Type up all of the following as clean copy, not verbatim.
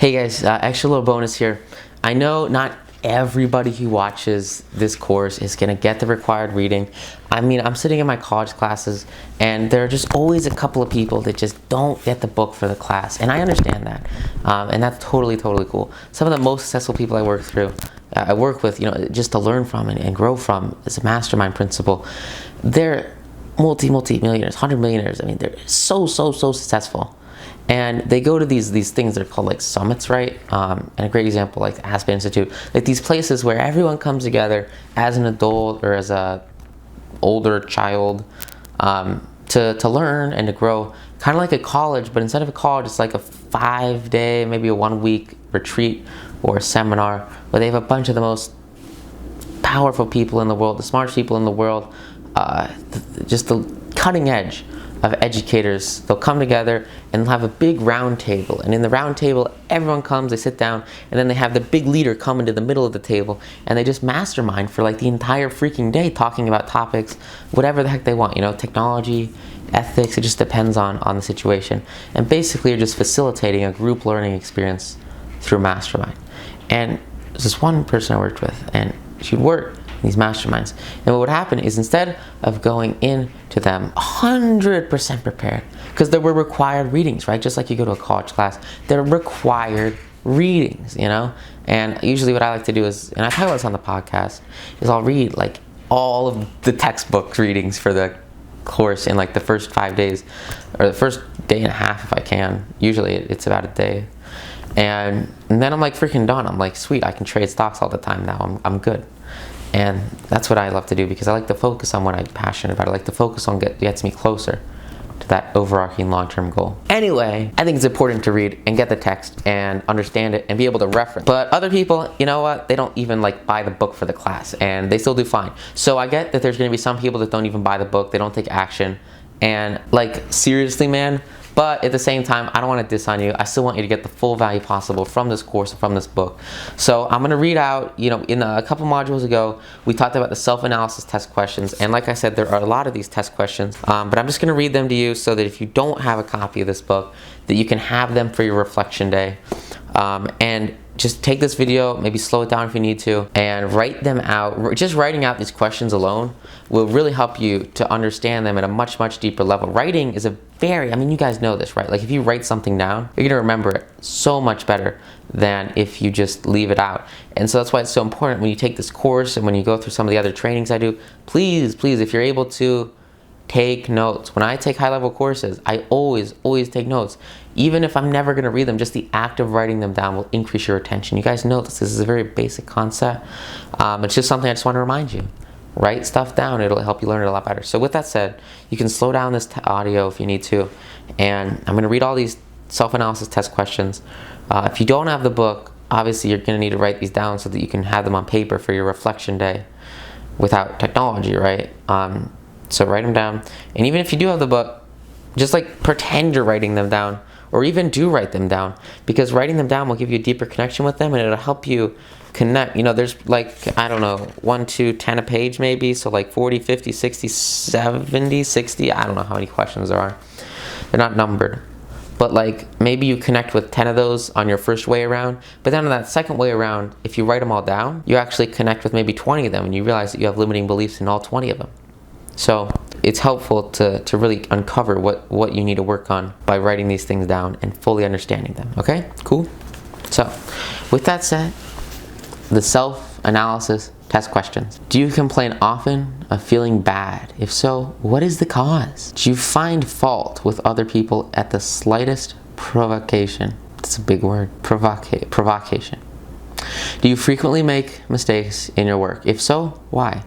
Hey guys, extra little bonus here. I know not everybody who watches this course is gonna get the required reading. I mean, I'm sitting in my college classes and there are just always a couple of people that just don't get the book for the class. And I understand that. And that's totally cool. Some of the most successful people I work with, just to learn from and grow from as a mastermind principle, they're multi-millionaires, 100 millionaires. I mean, they're so successful. And they go to these things that are called like summits, right? And a great example, like the Aspen Institute, like these places where everyone comes together as an adult or as a older child to learn and to grow, kind of like a college, but instead of a college, it's like a 5-day, maybe a 1-week retreat or a seminar where they have a bunch of the most powerful people in the world, the smartest people in the world, just the cutting edge of educators. They'll come together and they'll have a big round table, and in the round table everyone comes, they sit down, and then they have the big leader come into the middle of the table and they just mastermind for like the entire freaking day, talking about topics, whatever the heck they want, technology, ethics. It just depends on the situation, and basically you're just facilitating a group learning experience through mastermind. And there's this one person I worked with, and she'd work these masterminds, and what would happen is instead of going into them 100% prepared, because there were required readings, right? Just like you go to a college class, there are required readings, and usually what I like to do is, and I talk about this on the podcast, is I'll read like all of the textbook readings for the course in like the first 5 days, or the first day and a half if I can. Usually it's about a day, and then I'm like freaking done. I'm like, sweet, I can trade stocks all the time now. I'm good. And that's what I love to do, because I like to focus on what I'm passionate about. I like to focus on gets me closer to that overarching long-term goal. Anyway, I think it's important to read and get the text and understand it and be able to reference. But other people, you know what? They don't even like buy the book for the class, and they still do fine. So I get that there's going to be some people that don't even buy the book. They don't take action. And like, seriously, man. But at the same time, I don't want to diss on you. I still want you to get the full value possible from this course, from this book. So I'm going to read out, in a couple modules ago, we talked about the self-analysis test questions. And like I said, there are a lot of these test questions. But I'm just going to read them to you so that if you don't have a copy of this book, that you can have them for your reflection day. And just take this video, maybe slow it down if you need to, and write them out. Just writing out these questions alone will really help you to understand them at a much deeper level. Writing is you guys know this, right? Like if you write something down, you're gonna remember it so much better than if you just leave it out. And so that's why it's so important when you take this course and when you go through some of the other trainings I do, please, if you're able to, take notes. When I take high-level courses, I always take notes. Even if I'm never going to read them, just the act of writing them down will increase your attention. You guys know this is a very basic concept. It's just something I just want to remind you. Write stuff down. It'll help you learn it a lot better. So with that said, you can slow down this audio if you need to. And I'm going to read all these self-analysis test questions. If you don't have the book, obviously you're going to need to write these down so that you can have them on paper for your reflection day without technology, right? So write them down. And even if you do have the book, just like pretend you're writing them down, or even do write them down, because writing them down will give you a deeper connection with them, and it'll help you connect. There's like, I don't know, 1, 2, 10 a page maybe, so like 40, 50, 60, 70, 60, I don't know how many questions there are. They're not numbered. But like, maybe you connect with 10 of those on your first way around, but then on that second way around, if you write them all down, you actually connect with maybe 20 of them, and you realize that you have limiting beliefs in all 20 of them. So it's helpful to really uncover what you need to work on by writing these things down and fully understanding them. Okay, cool? So with that said, the self-analysis test questions. Do you complain often of feeling bad? If so, what is the cause? Do you find fault with other people at the slightest provocation? That's a big word, provocation. Do you frequently make mistakes in your work? If so, why?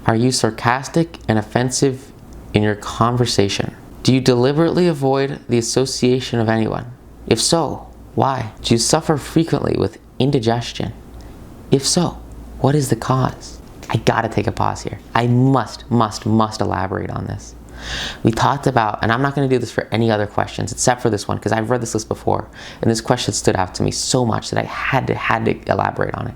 Are you sarcastic and offensive in your conversation? Do you deliberately avoid the association of anyone? If so, why? Do you suffer frequently with indigestion? If so, what is the cause? I gotta take a pause here. I must elaborate on this. We talked about, and I'm not gonna do this for any other questions except for this one, because I've read this list before, and this question stood out to me so much that I had to elaborate on it.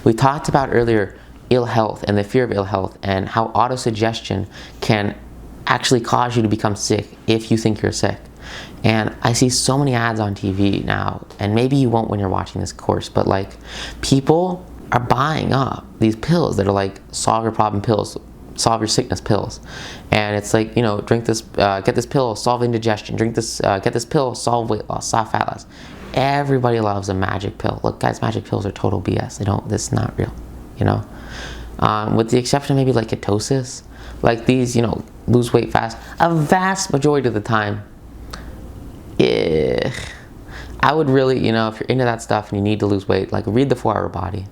We talked about earlier ill health and the fear of ill health, and how autosuggestion can actually cause you to become sick if you think you're sick. And I see so many ads on TV now, and maybe you won't when you're watching this course, but like people are buying up these pills that are like solve your problem pills, solve your sickness pills. And it's like, you know, drink this, get this pill, solve indigestion. Drink this, get this pill, solve weight loss, solve fat loss. Everybody loves a magic pill. Look, guys, magic pills are total BS. This is not real, you know. With the exception of maybe like ketosis, like these, you know, lose weight fast. A vast majority of the time, I would really, you know, if you're into that stuff and you need to lose weight, like read the 4-Hour Body.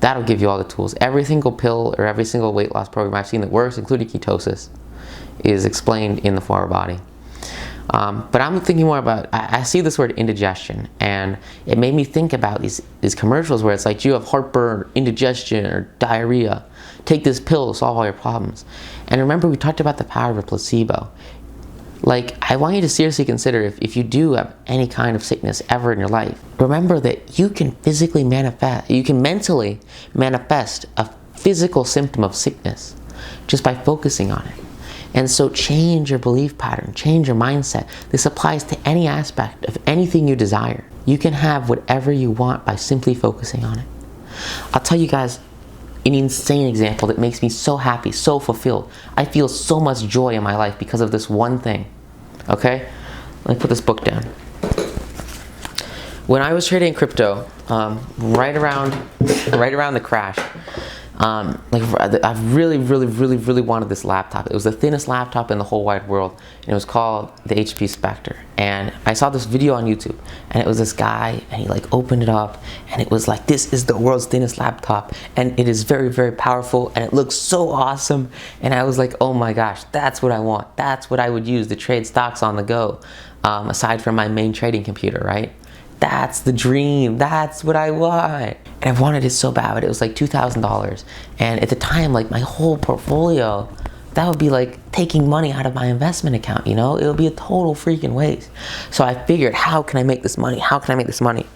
That'll give you all the tools. Every single pill or every single weight loss program I've seen that works, including ketosis, is explained in the 4-Hour Body. But I'm thinking more about, I see this word indigestion, and it made me think about these commercials where it's like, you have heartburn, or indigestion, or diarrhea. Take this pill to solve all your problems. And remember, we talked about the power of a placebo. Like, I want you to seriously consider if you do have any kind of sickness ever in your life, remember that you can physically manifest, you can mentally manifest a physical symptom of sickness just by focusing on it. And so change your belief pattern, change your mindset. This applies to any aspect of anything you desire. You can have whatever you want by simply focusing on it. I'll tell you guys an insane example that makes me so happy, so fulfilled. I feel so much joy in my life because of this one thing. Okay? Let me put this book down. When I was trading crypto, right around the crash, I really wanted this laptop. It was the thinnest laptop in the whole wide world, and it was called the HP Spectre. And I saw this video on YouTube, and it was this guy, and he like opened it up, and it was like, this is the world's thinnest laptop, and it is very, very powerful, and it looks so awesome. And I was like, oh my gosh, that's what I want. That's what I would use to trade stocks on the go, aside from my main trading computer, right? That's the dream. That's what I want. And I wanted it so bad, but it was like $2,000. And at the time, like my whole portfolio, that would be like taking money out of my investment account, you know? It would be a total freaking waste. So I figured, how can I make this money? How can I make this money?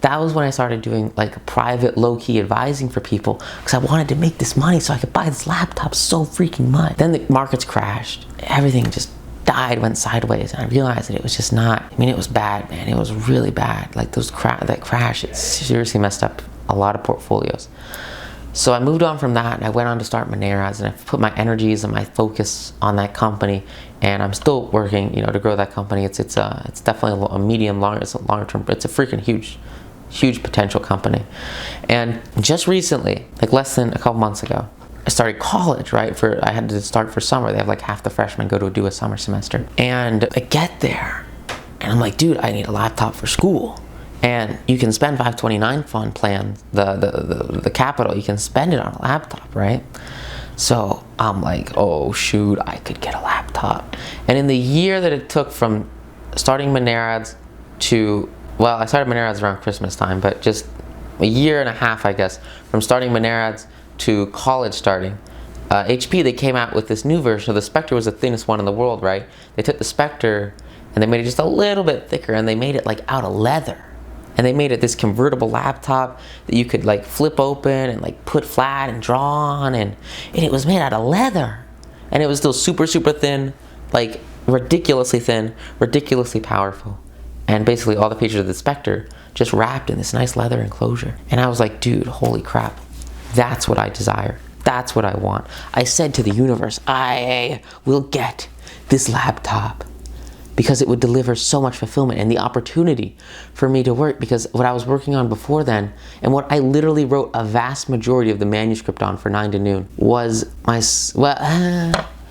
That was when I started doing like private low-key advising for people, because I wanted to make this money so I could buy this laptop so freaking much. Then the markets crashed. Everything just died, went sideways, and I realized that it was just not, I mean, it was bad, man. It was really bad. Like that crash, it seriously messed up a lot of portfolios. So I moved on from that, and I went on to start Moneras, and I put my energies and my focus on that company, and I'm still working, you know, to grow that company. It's definitely a medium, long, it's a longer term, it's a freaking huge potential company. And just recently, like less than a couple months ago, I started college, right? I had to start for summer. They have like half the freshmen go to do a summer semester. And I get there, and I'm like, dude, I need a laptop for school. And you can spend 529 fund plan, the capital, you can spend it on a laptop, right? So I'm like, oh shoot, I could get a laptop. And in the year that it took from starting Moneras to, well, I started Moneras around Christmas time, but just a year and a half, I guess, from starting Moneras to college starting, HP, they came out with this new version. So the Spectre was the thinnest one in the world, right? They took the Spectre and they made it just a little bit thicker, and they made it like out of leather. And they made it this convertible laptop that you could like flip open and like put flat and draw on, and it was made out of leather. And it was still super, super thin, like ridiculously thin, ridiculously powerful. And basically all the features of the Spectre just wrapped in this nice leather enclosure. And I was like, dude, holy crap. That's what I desire. That's what I want. I said to the universe, I will get this laptop, because it would deliver so much fulfillment and the opportunity for me to work, because what I was working on before then, and what I literally wrote a vast majority of the manuscript on for 9 to noon, was my,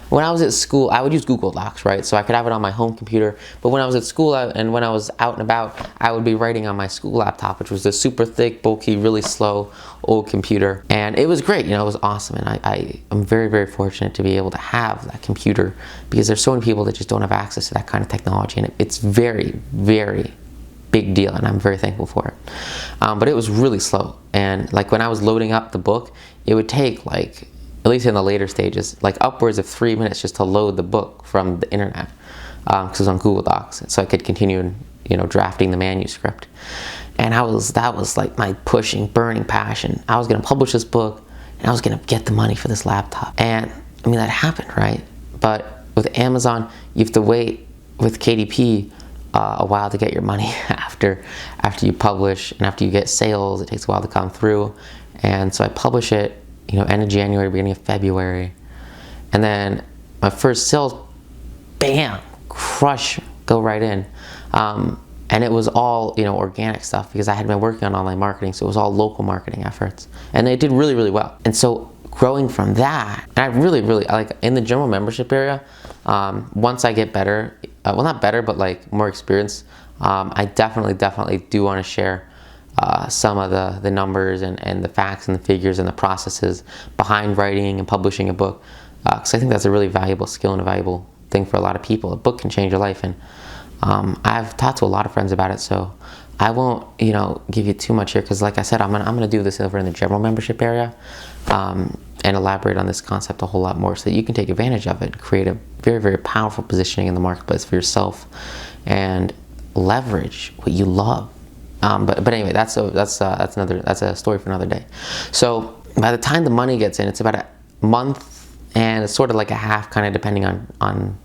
when I was at school, I would use Google Docs, right? So I could have it on my home computer. But when I was at school and when I was out and about, I would be writing on my school laptop, which was a super thick, bulky, really slow, old computer. And it was great, you know, it was awesome. And I'm very, very fortunate to be able to have that computer, because there's so many people that just don't have access to that kind of technology. And it's very, very big deal, and I'm very thankful for it. But it was really slow. And like when I was loading up the book, it would take like, at least in the later stages, like upwards of 3 minutes just to load the book from the internet, because it was on Google Docs, so I could continue, you know, drafting the manuscript. And that was like my pushing, burning passion. I was going to publish this book, and I was going to get the money for this laptop. And I mean, that happened, right? But with Amazon, you have to wait. With KDP, a while to get your money after you publish, and after you get sales, it takes a while to come through. And so I publish it, end of January, beginning of February, and then my first sales, bam, crush, go right in. And it was all, organic stuff, because I had been working on online marketing, so it was all local marketing efforts, and they did really, really well. And so growing from that, and I really, really, like in the general membership area, once I get better, well, not better, but like more experience, I definitely do want to share some of the numbers and the facts and the figures and the processes behind writing and publishing a book, because I think that's a really valuable skill and a valuable thing for a lot of people. A book can change your life, and I've talked to a lot of friends about it, so I won't, give you too much here, because like I said, I'm gonna do this over in the general membership area, and elaborate on this concept a whole lot more, so that you can take advantage of it and create a very, very powerful positioning in the marketplace for yourself and leverage what you love. But anyway, that's a story for another day. So by the time the money gets in, it's about a month, and it's sort of like a half, kind of depending on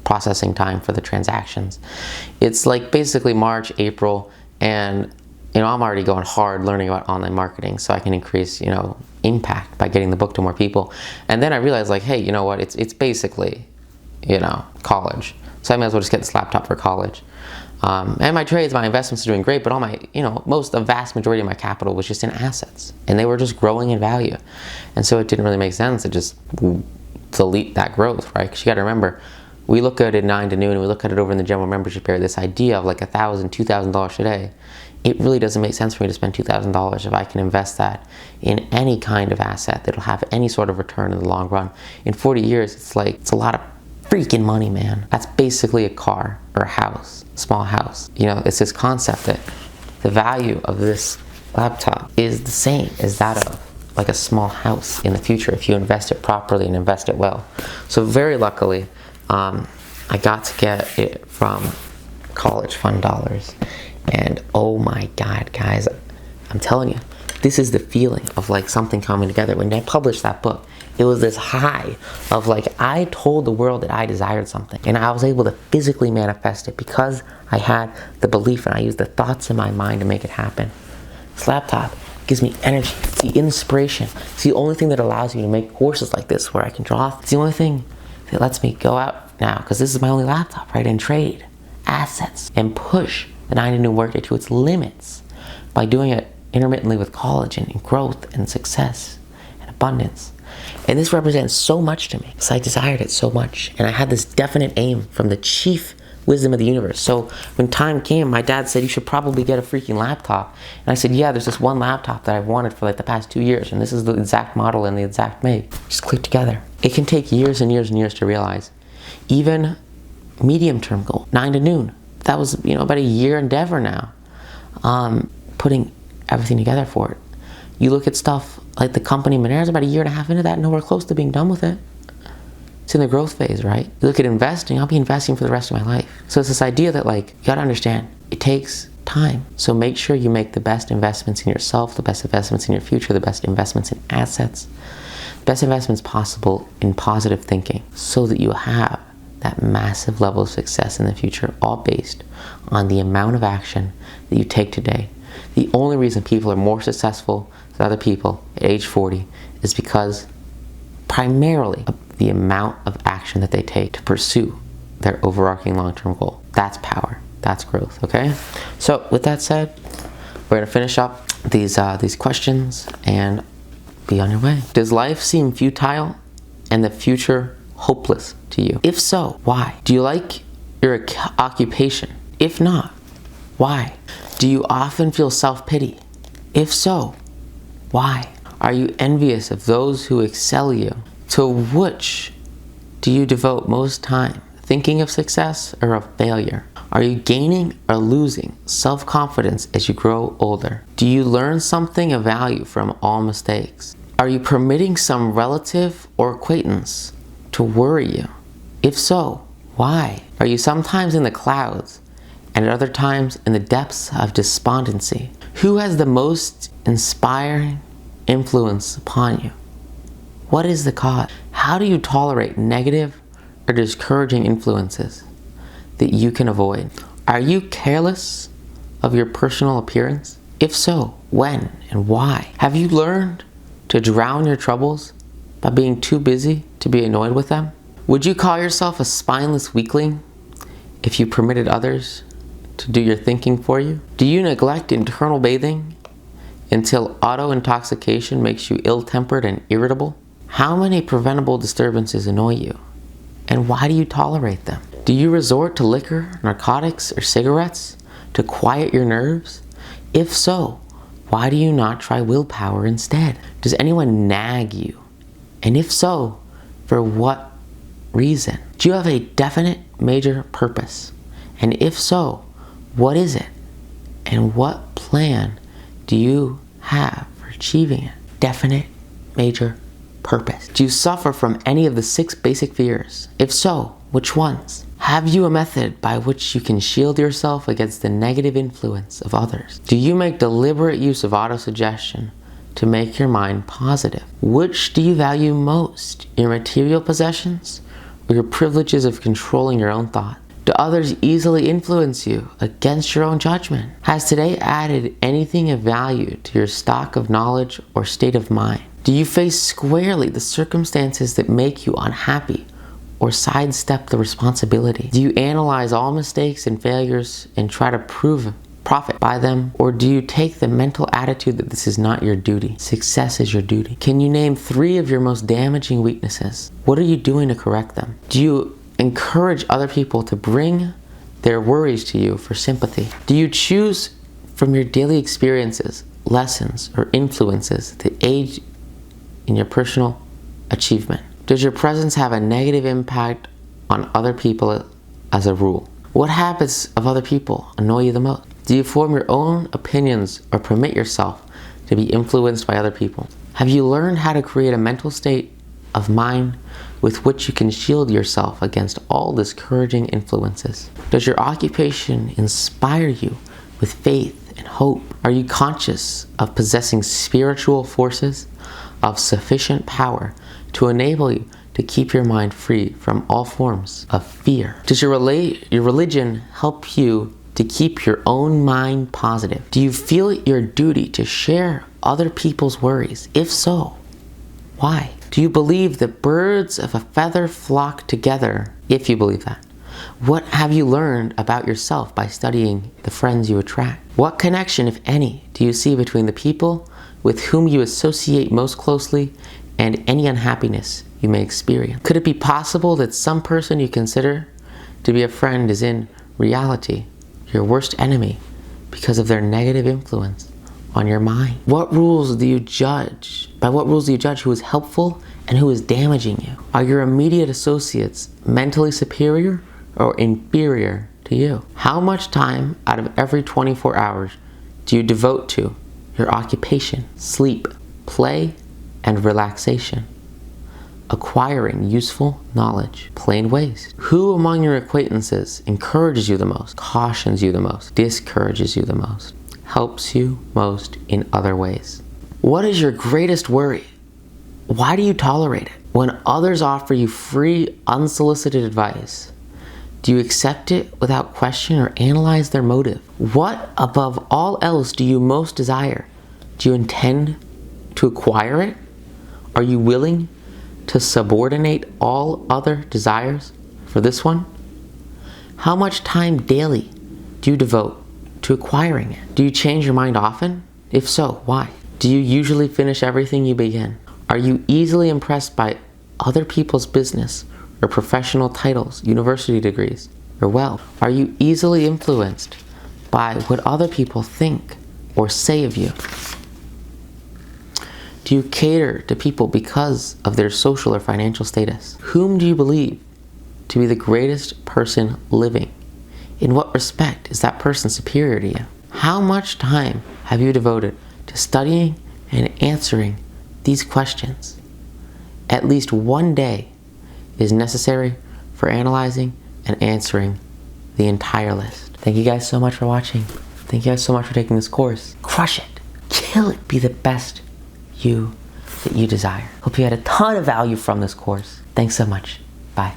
processing time for the transactions. It's like basically March, April, and I'm already going hard learning about online marketing, so I can increase impact by getting the book to more people. And then I realized, like, hey, you know what, it's basically college, so I may as well just get this laptop for college. And my trades, my investments are doing great, but all my, the vast majority of my capital was just in assets, and they were just growing in value. And so it didn't really make sense to just delete that growth, right? Because you got to remember, we look at it 9 to noon, and we look at it over in the general membership area, this idea of like $1,000, $2,000 today. It really doesn't make sense for me to spend $2,000 if I can invest that in any kind of asset that'll have any sort of return in the long run. In 40 years, it's a lot of freaking money, man. That's basically a car or a house, small house. It's this concept that the value of this laptop is the same as that of like a small house in the future if you invest it properly and invest it well. So very luckily, I got to get it from college fund dollars. And oh my God, guys, I'm telling you, this is the feeling of like something coming together. When I published that book, it was this high of like, I told the world that I desired something, and I was able to physically manifest it because I had the belief and I used the thoughts in my mind to make it happen. This laptop gives me energy, it's the inspiration. It's the only thing that allows me to make courses like this where I can draw. It's the only thing that lets me go out now, because this is my only laptop, right, and trade assets and push the 9 to noon workday to its limits by doing it intermittently with college and growth and success and abundance. And this represents so much to me because I desired it so much, and I had this definite aim from the chief wisdom of the universe. So when time came, my dad said, you should probably get a freaking laptop. And I said, yeah, there's this one laptop that I've wanted for like the past 2 years, and this is the exact model and the exact make. Just click together. It can take years and years and years to realize. Even medium-term goal, 9 to noon. That was, about a year endeavor now, putting everything together for it. You look at stuff like the company Moneira's about a year and a half into that, nowhere close to being done with it. It's in the growth phase, right? You look at investing, I'll be investing for the rest of my life. So it's this idea that like, you gotta understand, it takes time. So make sure you make the best investments in yourself, the best investments in your future, the best investments in assets, the best investments possible in positive thinking, so that you have that massive level of success in the future, all based on the amount of action that you take today. The only reason people are more successful than other people at age 40 is because primarily of the amount of action that they take to pursue their overarching long-term goal. That's power. That's growth, okay? So with that said, we're gonna finish up these questions and be on your way. Does life seem futile and the future hopeless to you? If so, why? Do you like your occupation? If not, why? Do you often feel self-pity? If so, why? Are you envious of those who excel you? To which do you devote most time? Thinking of success or of failure? Are you gaining or losing self-confidence as you grow older? Do you learn something of value from all mistakes? Are you permitting some relative or acquaintance to worry you? If so, why? Are you sometimes in the clouds and at other times in the depths of despondency? Who has the most inspiring influence upon you? What is the cause? How do you tolerate negative or discouraging influences that you can avoid? Are you careless of your personal appearance? If so, when and why? Have you learned to drown your troubles by being too busy to be annoyed with them? Would you call yourself a spineless weakling if you permitted others to do your thinking for you? Do you neglect internal bathing until auto-intoxication makes you ill-tempered and irritable? How many preventable disturbances annoy you, and why do you tolerate them? Do you resort to liquor, narcotics, or cigarettes to quiet your nerves? If so, why do you not try willpower instead? Does anyone nag you? And if so, for what reason? Do you have a definite major purpose? And if so, what is it? And what plan do you have for achieving it? Definite major purpose. Do you suffer from any of the 6 basic fears? If so, which ones? Have you a method by which you can shield yourself against the negative influence of others? Do you make deliberate use of autosuggestion to make your mind positive? Which do you value most, your material possessions or your privileges of controlling your own thought? Do others easily influence you against your own judgment? Has today added anything of value to your stock of knowledge or state of mind? Do you face squarely the circumstances that make you unhappy or sidestep the responsibility? Do you analyze all mistakes and failures and try to profit by them? Or do you take the mental attitude that this is not your duty? Success is your duty. Can you name 3 of your most damaging weaknesses? What are you doing to correct them? Do you encourage other people to bring their worries to you for sympathy? Do you choose from your daily experiences, lessons, or influences that aid in your personal achievement? Does your presence have a negative impact on other people as a rule? What habits of other people annoy you the most? Do you form your own opinions or permit yourself to be influenced by other people? Have you learned how to create a mental state of mind with which you can shield yourself against all discouraging influences? Does your occupation inspire you with faith and hope? Are you conscious of possessing spiritual forces of sufficient power to enable you to keep your mind free from all forms of fear? Does your religion help you to keep your own mind positive? Do you feel it your duty to share other people's worries? If so, why? Do you believe that birds of a feather flock together? If you believe that, what have you learned about yourself by studying the friends you attract? What connection, if any, do you see between the people with whom you associate most closely and any unhappiness you may experience? Could it be possible that some person you consider to be a friend is in reality your worst enemy because of their negative influence on your mind? By what rules do you judge who is helpful and who is damaging you? Are your immediate associates mentally superior or inferior to you? How much time out of every 24 hours do you devote to your occupation, sleep, play, and relaxation? Acquiring useful knowledge, plain waste. Who among your acquaintances encourages you the most, cautions you the most, discourages you the most, helps you most in other ways? What is your greatest worry? Why do you tolerate it? When others offer you free, unsolicited advice, do you accept it without question or analyze their motive? What above all else do you most desire? Do you intend to acquire it? Are you willing to subordinate all other desires for this one? How much time daily do you devote to acquiring it? Do you change your mind often? If so, why? Do you usually finish everything you begin? Are you easily impressed by other people's business or professional titles, university degrees, or wealth? Are you easily influenced by what other people think or say of you? Do you cater to people because of their social or financial status? Whom do you believe to be the greatest person living? In what respect is that person superior to you? How much time have you devoted to studying and answering these questions? At least one day is necessary for analyzing and answering the entire list. Thank you guys so much for watching. Thank you guys so much for taking this course. Crush it. Kill it. Be the best you that you desire. Hope you had a ton of value from this course. Thanks so much. Bye.